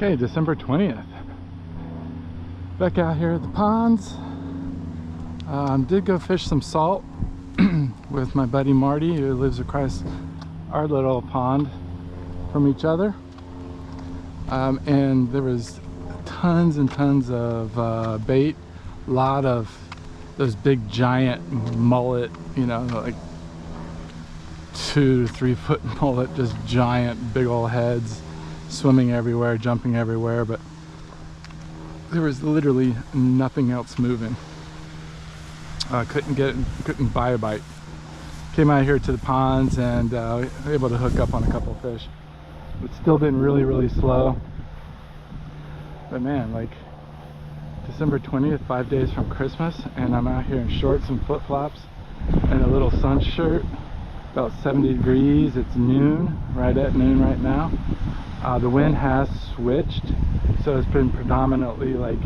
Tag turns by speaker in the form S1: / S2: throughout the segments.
S1: Okay, December 20th. Back out here at the ponds. Did go fish some salt with my buddy Marty, who lives across our little pond from each other. And there was tons and tons of bait. A lot of those big giant mullet, you know, like 2 to 3 foot mullet, just giant big old heads, swimming everywhere, jumping everywhere, but there was literally nothing else moving. Couldn't buy a bite. Came out here to the ponds and able to hook up on a couple of fish. It's still been really slow. But man, like December 20th, 5 days from Christmas, and I'm out here in shorts and flip-flops and a little sun shirt. About 70 degrees. It's noon, right at noon right now. The wind has switched, so it's been predominantly like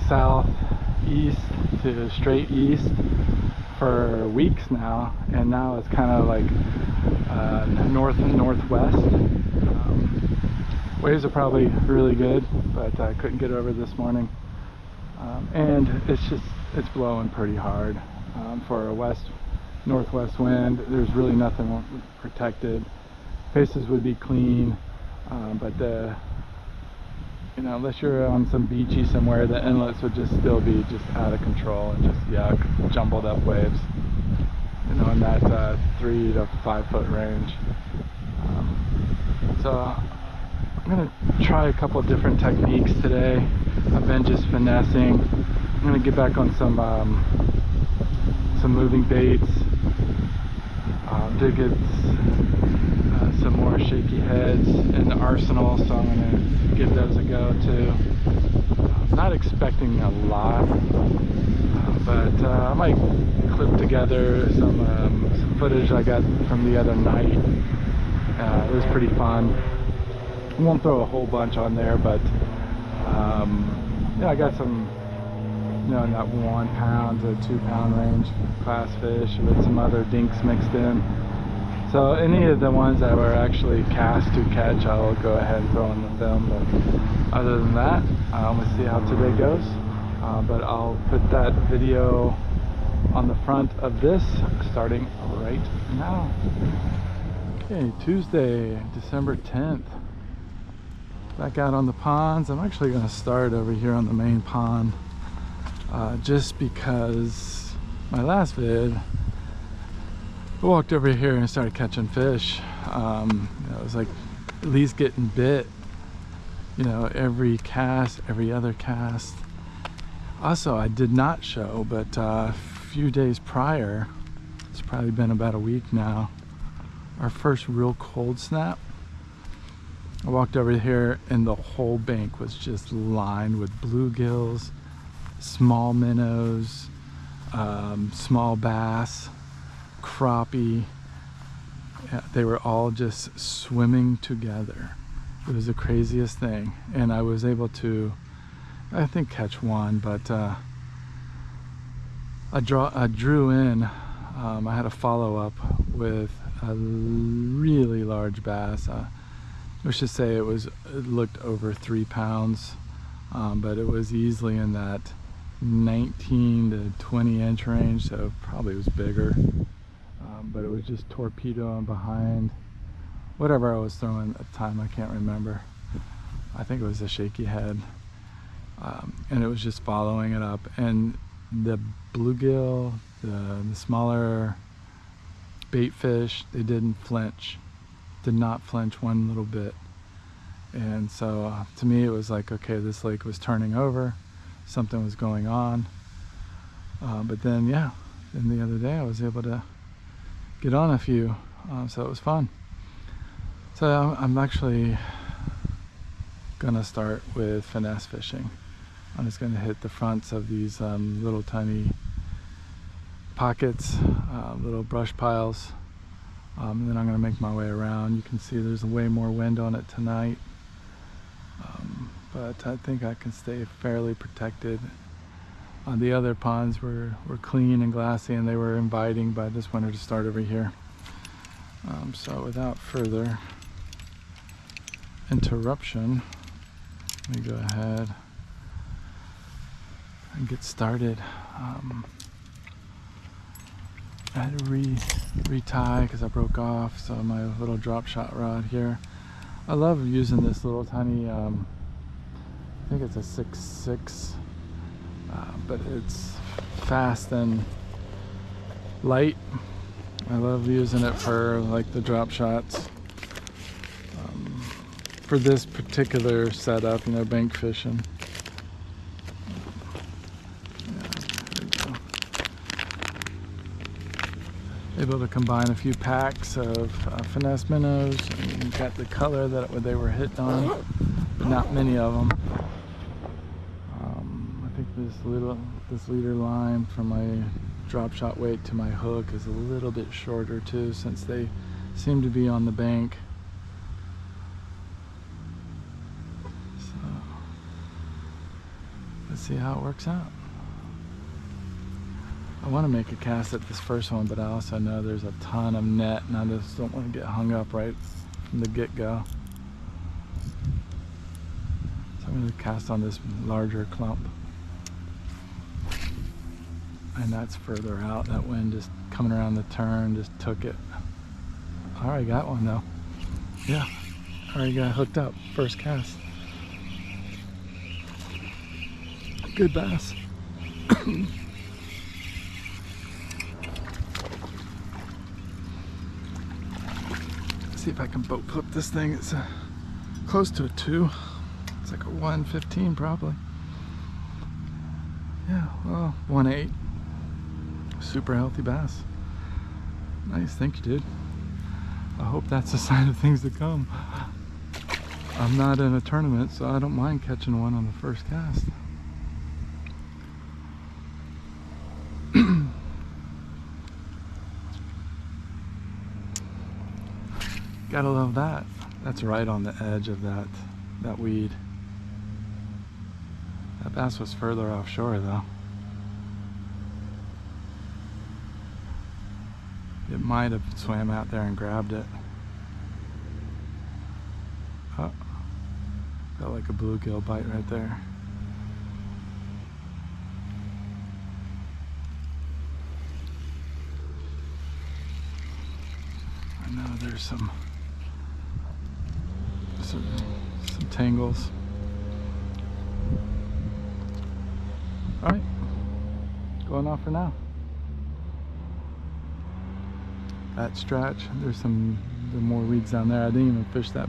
S1: southeast to straight east for weeks now, and now it's kind of like north and northwest. Waves are probably really good, but I couldn't get over this morning, and it's blowing pretty hard for a northwest wind. There's really nothing protected. Faces would be clean, but unless you're on some beachy somewhere, the inlets would just still be just out of control and just yuck, jumbled up waves, in that 3 to 5 foot range. So I'm gonna try a couple of different techniques today. I've been just finessing. I'm gonna get back on some moving baits. Did get some more shaky heads in the arsenal, so I'm gonna give those a go too. Not expecting a lot, but I might clip together some footage I got from the other night. It was pretty fun. I won't throw a whole bunch on there, but I got some, in that 1 pound to 2 pound range class fish with some other dinks mixed in. So any of the ones that were actually cast to catch, I'll go ahead and throw in the film. But other than that, we'll see how today goes. But I'll put that video on the front of this starting right now. Okay, Tuesday, December 10th. Back out on the ponds. I'm actually going to start over here on the main pond, just because my last vid, I walked over here and started catching fish. It was like at least getting bit, every cast, every other cast. Also, I did not show, but a few days prior, it's probably been about a week now, our first real cold snap. I walked over here and the whole bank was just lined with bluegills, small minnows, small bass, crappie. They were all just swimming together. It was the craziest thing, and I was able to, I think, catch one, but I drew in. I had a follow-up with a really large bass. Let's just say it looked over 3 pounds, but it was easily in that 19 to 20 inch range, so probably was bigger. But it was just torpedoing behind whatever I was throwing at the time. I can't remember. I think it was a shaky head, and it was just following it up. And the bluegill, the smaller bait fish, they did not flinch one little bit. And so to me it was like, okay, this lake was turning over, something was going on. But then the other day I was able to get on a few, so it was fun. So I'm actually gonna start with finesse fishing. I'm just gonna hit the fronts of these little tiny pockets, little brush piles, and then I'm gonna make my way around. You can see there's way more wind on it tonight, but I think I can stay fairly protected. The other ponds were clean and glassy, and they were inviting, but I just wanted to start over here. So without further interruption, let me go ahead and get started. I had to retie because I broke off, so my little drop shot rod here. I love using this little tiny, I think it's a 6.6, but it's fast and light. I love using it for like the drop shots. For this particular setup, you know, bank fishing. Able to combine a few packs of finesse minnows, and got the color that they were hit on, but not many of them. I think this leader line from my drop shot weight to my hook is a little bit shorter too, since they seem to be on the bank. So let's see how it works out. I want to make a cast at this first one, but I also know there's a ton of net, and I just don't want to get hung up right from the get-go. So I'm going to cast on this larger clump. And that's further out. That wind just coming around the turn just took it. I already got one though. Yeah, I already got hooked up. First cast. Good bass. See if I can boat flip this thing. It's close to a 2. It's like a 1.15 probably. Yeah, well, 1.8. Super healthy bass. Nice, thank you, dude. I hope that's a sign of things to come. I'm not in a tournament, so I don't mind catching one on the first cast. Gotta love that. That's right on the edge of that weed. That bass was further offshore though. It might have swam out there and grabbed it. Oh, got like a bluegill bite right there. I know there's some tangles. All right, going off for now. That stretch, there's more weeds down there. I didn't even fish that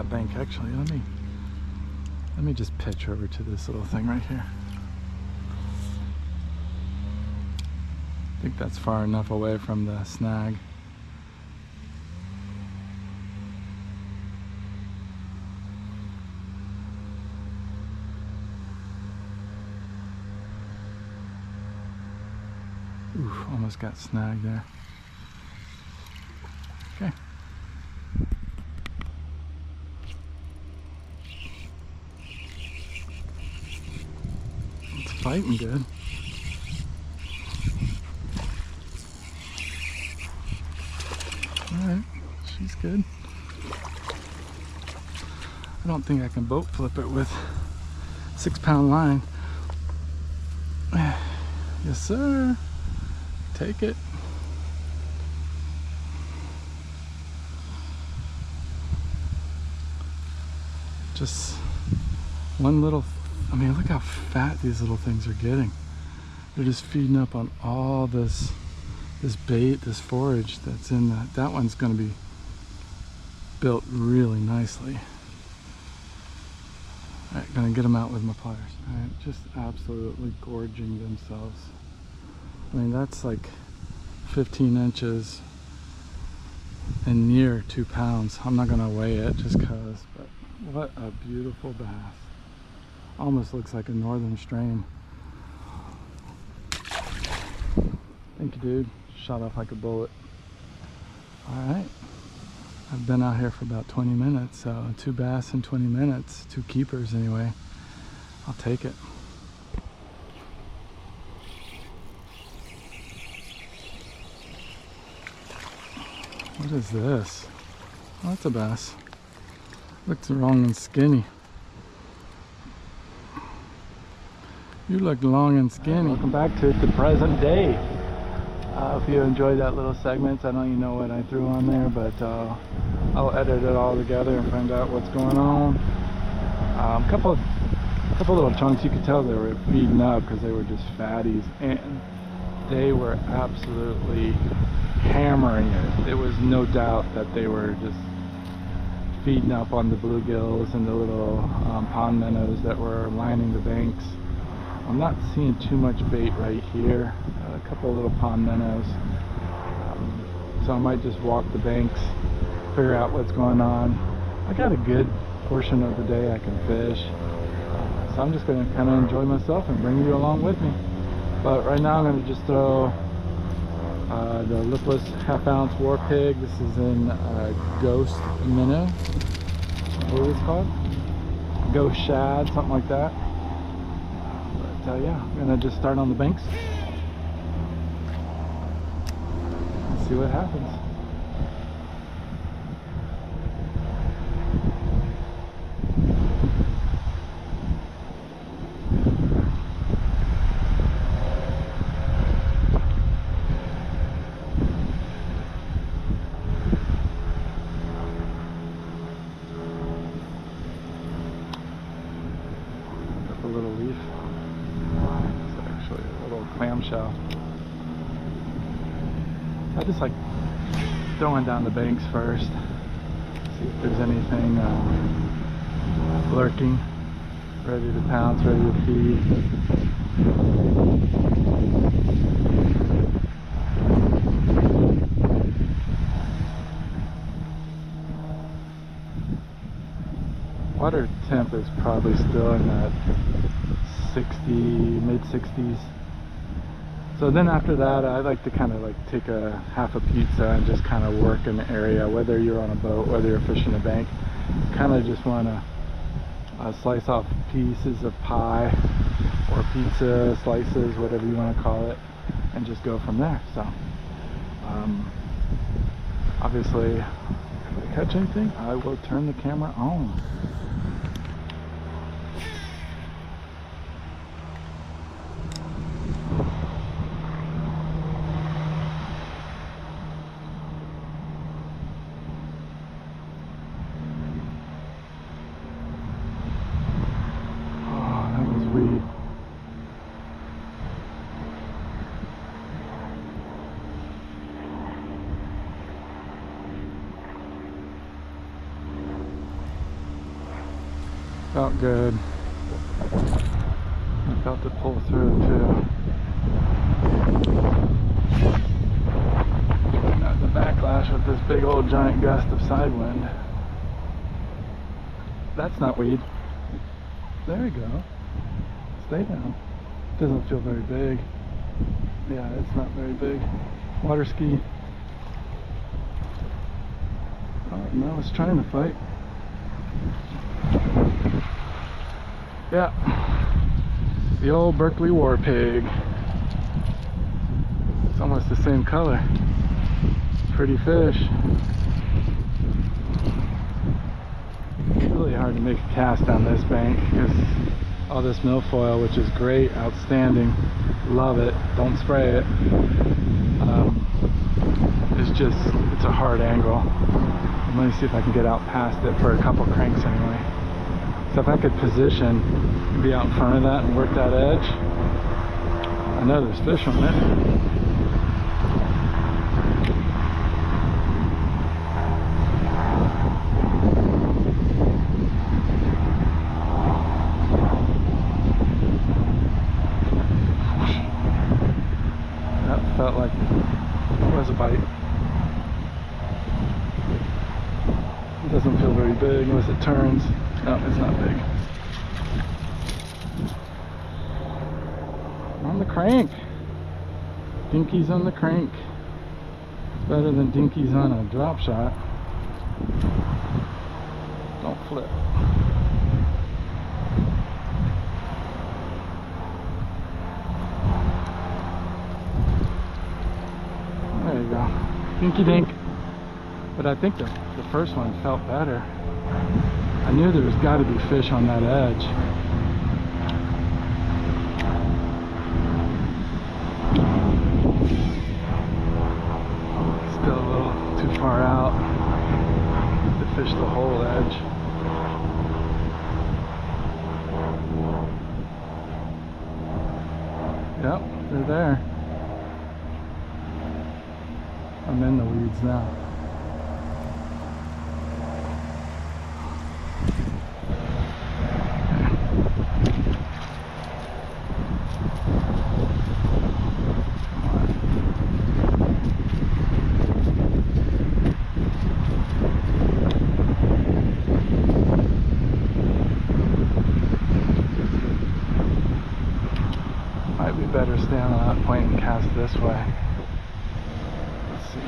S1: bank actually. Let me just pitch over to this little thing right here. I think that's far enough away from the snag. Oof, almost got snagged there. Okay. It's fighting good. Alright, she's good. I don't think I can boat flip it with 6-pound line. Yes, sir. Take it. Just one little, I mean, look how fat these little things are getting. They're just feeding up on all this bait, this forage that's in that one's going to be built really nicely. All right, gonna get them out with my pliers. All right, just absolutely gorging themselves. I mean, that's like 15 inches and near 2 pounds. I'm not gonna weigh it just cause, but what a beautiful bass. Almost looks like a northern strain. Thank you, dude. Shot off like a bullet. All right, I've been out here for about 20 minutes, so 2 bass in 20 minutes, 2 keepers anyway. I'll take it. What is this? Oh, that's a bass. Looks long and skinny. You look long and skinny. Welcome back to the present day. If you enjoyed that little segment, I don't even know what I threw on there, but I'll edit it all together and find out what's going on. A couple little chunks, you could tell they were feeding up because they were just fatties, and they were absolutely hammering it. It was no doubt that they were just feeding up on the bluegills and the little pond minnows that were lining the banks. I'm not seeing too much bait right here. A couple of little pond minnows. So I might just walk the banks, figure out what's going on. I got a good portion of the day I can fish. So I'm just going to kind of enjoy myself and bring you along with me. But right now I'm going to just throw the lipless half-ounce war pig. This is in Ghost Minnow. What is it called? Ghost Shad, something like that. Yeah, I'm gonna just start on the banks and see what happens. Got a little leaf. Clamshell. I just like throwing down the banks first, see if there's anything lurking, ready to pounce, ready to feed. Water temp is probably still in that 60, mid-60s. So then after that, I like to kind of like take a half a pizza and just kind of work an area, whether you're on a boat, whether you're fishing a bank. Kind of just want to slice off pieces of pie or pizza slices, whatever you want to call it, and just go from there. So obviously, if I catch anything, I will turn the camera on. Felt good. I felt it pull through too. Now the backlash with this big old giant gust of side wind. That's not weed. There we go. Stay down. Doesn't feel very big. Yeah, it's not very big. Water ski. Oh, no, it's trying to fight. Yeah, the old Berkeley war pig. It's almost the same color. Pretty fish. It's really hard to make a cast on this bank because all this milfoil, which is great, outstanding, love it, don't spray it. It's a hard angle. Let me see if I can get out past it for a couple cranks anyway. So if I could position, be out in front of that and work that edge, I know there's fish on it. That felt like it was a bite. It doesn't feel very big unless it turns. No, it's not big. On the crank. Dinkies on the crank. It's better than dinkies on a drop shot. Don't flip. There you go. Dinky dink. But I think the first one felt better. knew there's got to be fish on that edge. Still a little too far out to fish the whole edge. Yep, they're there. I'm in the weeds now. Might be better stand on that point and cast this way. Let's see.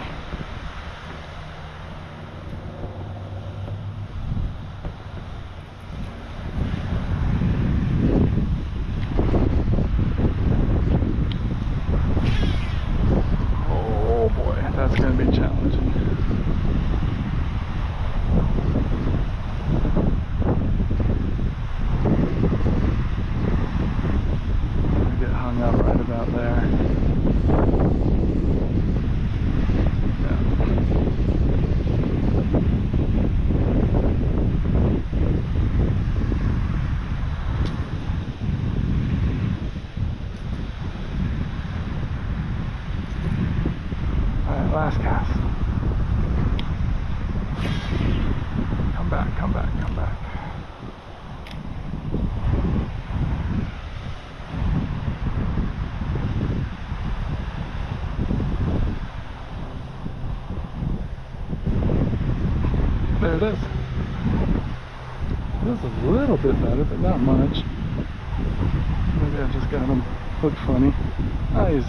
S1: Oh boy, that's going to be challenging. Hung up right about there. Yeah. Alright, last cast. Come back, come back, come back. There it is. Feels a little bit better, but not much. Maybe I just got him hooked funny. Ah, he's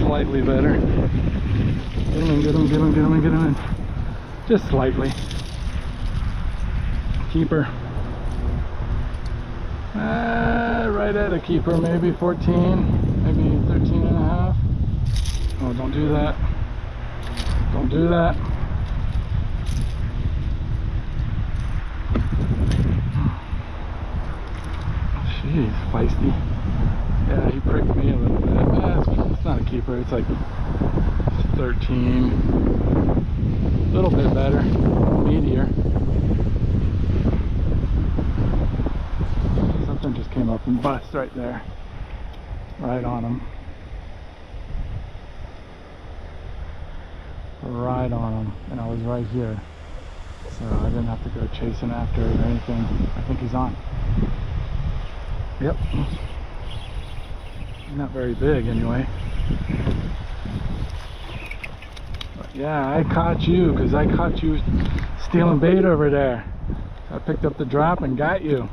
S1: slightly better. Get him in, get him, get him, get him, get him in. Just slightly. Keeper. Right at a keeper, maybe 14, maybe 13 and a half. Oh, don't do that. Don't do that. Jeez, feisty. Yeah, he pricked me a little bit. It's not a keeper, it's like 13. A little bit better. Meatier. Something just came up and bust right there. Right on him. Right on him. And I was right here. So I didn't have to go chasing after it or anything. I think he's on. Yep. Not very big anyway. But yeah, I caught you because I caught you stealing bait over there. I picked up the drop and got you.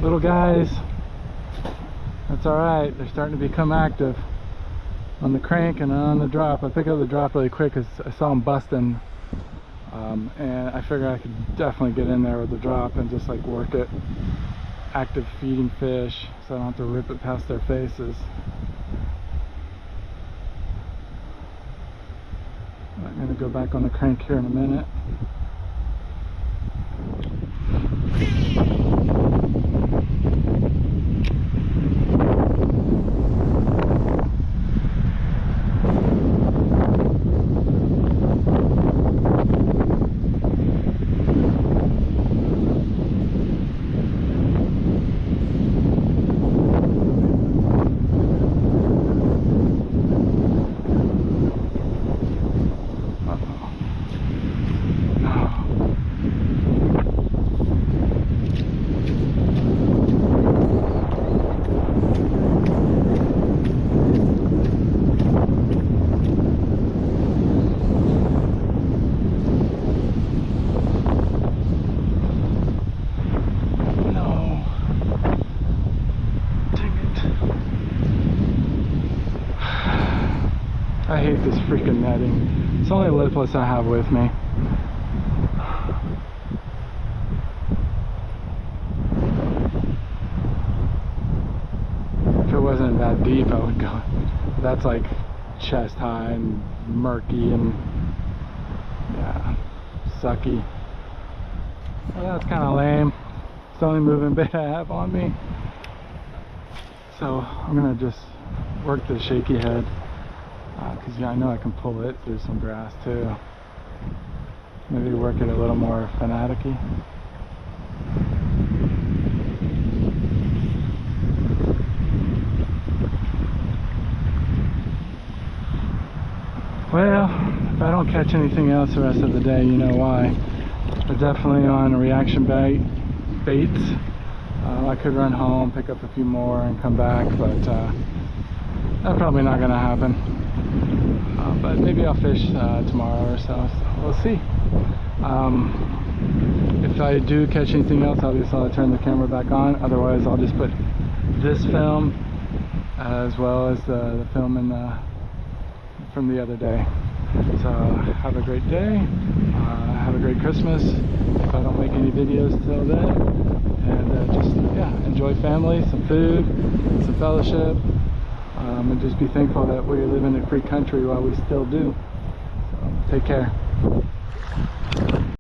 S1: Little guys. That's alright, they're starting to become active on the crank and on the drop. I picked up the drop really quick because I saw them busting, and I figured I could definitely get in there with the drop and just like work it. Active feeding fish, so I don't have to rip it past their faces. I'm going to go back on the crank here in a minute. I hate this freaking netting. It's only lipless I have with me. that deep, I would go. But that's like chest high and murky and yeah, sucky. Well, that's kind of lame. It's the only moving bait I have on me. So I'm gonna just work the shaky head because yeah, I know I can pull it through some grass too. Maybe work it a little more fanatic-y. Well, if I don't catch anything else the rest of the day, you know why. But definitely on reaction baits. I could run home, pick up a few more and come back, but that's probably not going to happen. But maybe I'll fish tomorrow or so we'll see. If I do catch anything else, obviously I'll turn the camera back on. Otherwise I'll just put this film as well as the film from the other day. So have a great day, have a great Christmas if I don't make any videos till then, and just yeah, enjoy family, some food, some fellowship, and just be thankful that we live in a free country while we still do. So take care.